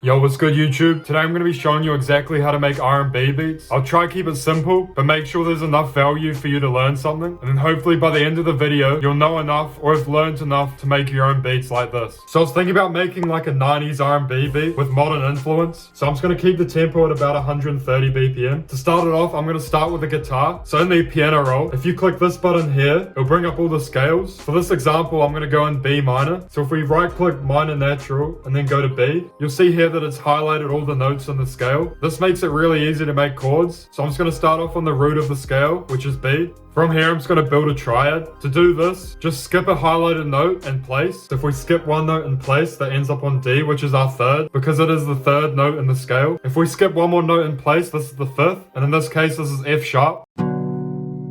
Yo, what's good YouTube? Today I'm going to be showing you exactly how to make RNB beats. I'll try to keep it simple, but make sure there's enough value for you to learn something. And then hopefully by the end of the video, you'll know enough or have learned enough to make your own beats like this. So I was thinking about making like a 90s RNB beat with modern influence. So I'm just going to keep the tempo at about 130 BPM. To start it off, I'm going to start with the guitar. So in the piano roll, if you click this button here, it'll bring up all the scales. For this example, I'm going to go in B minor. So if we right click minor natural and then go to B, you'll see here that it's highlighted all the notes on the scale. This makes it really easy to make chords. So I'm just going to start off on the root of the scale, which is B. From here, I'm just going to build a triad. To do this, just skip a highlighted note and place. So if we skip one note in place, that ends up on D, which is our third, because it is the third note in the scale. If we skip one more note in place, this is the fifth. And in this case, this is F sharp.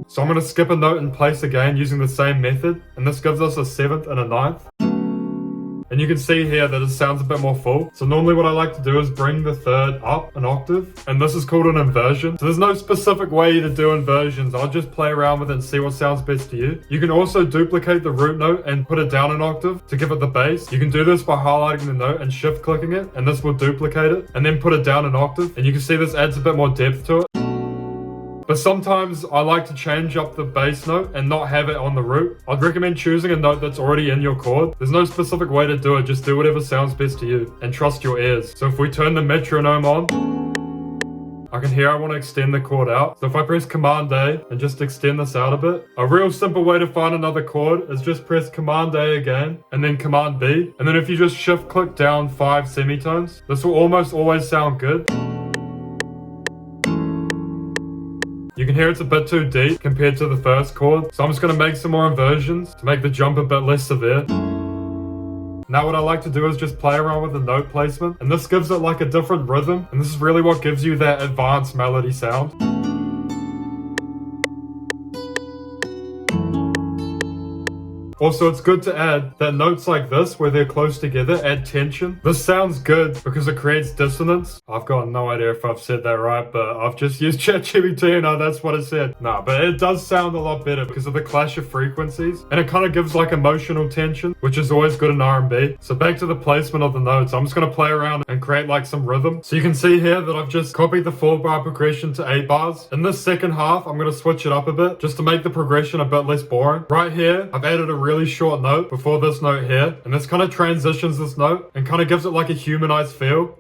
So I'm going to skip a note in place again using the same method. And this gives us a seventh and a ninth. And you can see here that it sounds a bit more full. So normally what I like to do is bring the third up an octave. And this is called an inversion. So there's no specific way to do inversions. I'll just play around with it and see what sounds best to you. You can also duplicate the root note and put it down an octave to give it the bass. You can do this by highlighting the note and shift clicking it. And this will duplicate it. And then put it down an octave. And you can see this adds a bit more depth to it. But sometimes I like to change up the bass note and not have it on the root. I'd recommend choosing a note that's already in your chord. There's no specific way to do it, just do whatever sounds best to you and trust your ears. So if we turn the metronome on, I can hear I want to extend the chord out. So if I press Command A and just extend this out a bit, a real simple way to find another chord is just press Command A again and then Command B. And then if you just shift click down 5 semitones, this will almost always sound good. You can hear it's a bit too deep compared to the first chord, so I'm just going to make some more inversions to make the jump a bit less severe. Now what I like to do is just play around with the note placement, and this gives it like a different rhythm, and this is really what gives you that advanced melody sound. Also, it's good to add that notes like this, where they're close together, add tension. This sounds good because it creates dissonance. I've got no idea if I've said that right, but I've just used ChatGPT and that's what it said. Nah, but it does sound a lot better because of the clash of frequencies. And it kind of gives like emotional tension, which is always good in R&B. So back to the placement of the notes. I'm just going to play around and create like some rhythm. So you can see here that I've just copied the 4-bar progression to 8 bars. In this second half, I'm going to switch it up a bit just to make the progression a bit less boring. Right here, I've added a really short note before this note here, and this kind of transitions this note and kind of gives it like a humanized feel.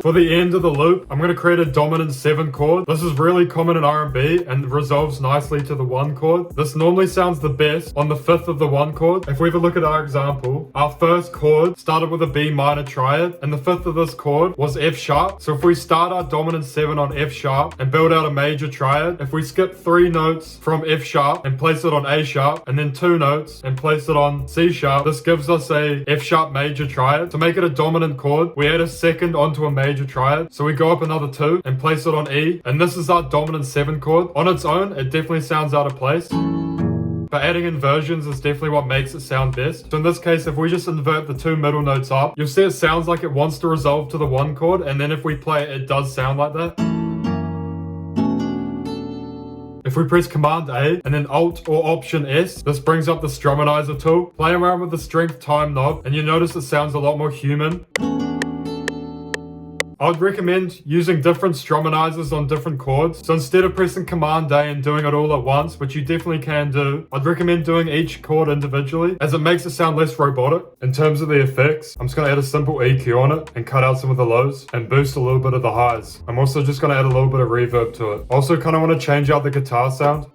For the end of the loop, I'm going to create a dominant 7 chord. This is really common in R&B and resolves nicely to the 1 chord. This normally sounds the best on the 5th of the 1 chord. If we have a look at our example, our first chord started with a B minor triad, and the 5th of this chord was F sharp. So if we start our dominant 7 on F sharp and build out a major triad, if we skip 3 notes from F sharp and place it on A sharp, and then 2 notes and place it on C sharp, this gives us a F sharp major triad. To make it a dominant chord, we add a second onto a major triad. So we go up another 2 and place it on E, and this is our dominant 7 chord. On its own, it definitely sounds out of place, but adding inversions is definitely what makes it sound best. So in this case, if we just invert the 2 middle notes up, you'll see it sounds like it wants to resolve to the 1 chord, and then if we play it, it does sound like that. If we press Command A and then Alt or Option S, this brings up the Struminizer tool. Play around with the strength time knob, and you notice it sounds a lot more human. I'd recommend using different struminizers on different chords. So instead of pressing Command A and doing it all at once, which you definitely can do, I'd recommend doing each chord individually, as it makes it sound less robotic. In terms of the effects, I'm just going to add a simple EQ on it and cut out some of the lows and boost a little bit of the highs. I'm also just going to add a little bit of reverb to it. Also kind of want to change out the guitar sound.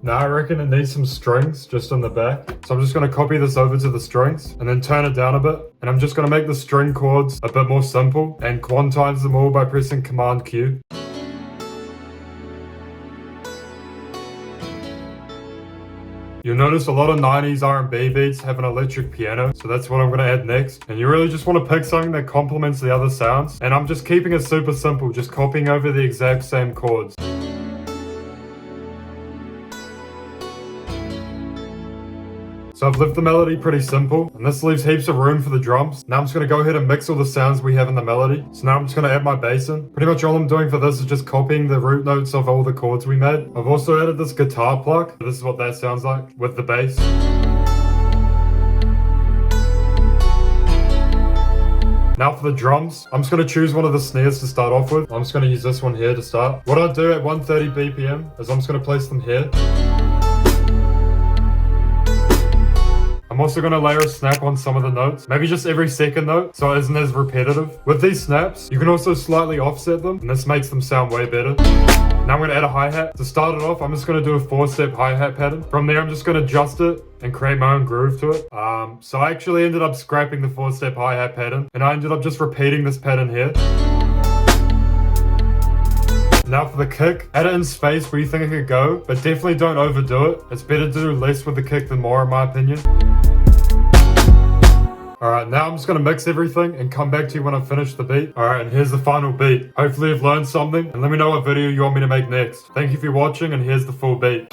Now I reckon it needs some strings just on the back. So I'm just going to copy this over to the strings and then turn it down a bit. And I'm just going to make the string chords a bit more simple and quantize them all by pressing Command Q. You'll notice a lot of 90s R&B beats have an electric piano, so that's what I'm going to add next. And you really just want to pick something that complements the other sounds. And I'm just keeping it super simple, just copying over the exact same chords. So I've left the melody pretty simple, and this leaves heaps of room for the drums. Now I'm just going to go ahead and mix all the sounds we have in the melody. So now I'm just going to add my bass in. Pretty much all I'm doing for this is just copying the root notes of all the chords we made. I've also added this guitar pluck. This is what that sounds like with the bass. Now for the drums, I'm just going to choose one of the snares to start off with. I'm just going to use this one here to start. What I do at 130 BPM is I'm just going to place them here. I'm also going to layer a snap on some of the notes, maybe just every second note, so it isn't as repetitive. With these snaps, you can also slightly offset them, and this makes them sound way better. Now I'm going to add a hi-hat. To start it off, I'm just going to do a 4-step hi-hat pattern. From there, I'm just going to adjust it and create my own groove to it. So I actually ended up scrapping the 4-step hi-hat pattern, and I ended up just repeating this pattern here. Now for the kick, add it in space where you think it could go, but definitely don't overdo it. It's better to do less with the kick than more in my opinion. Alright, now I'm just going to mix everything and come back to you when I've finished the beat. Alright, and here's the final beat. Hopefully you've learned something, and let me know what video you want me to make next. Thank you for watching, and here's the full beat.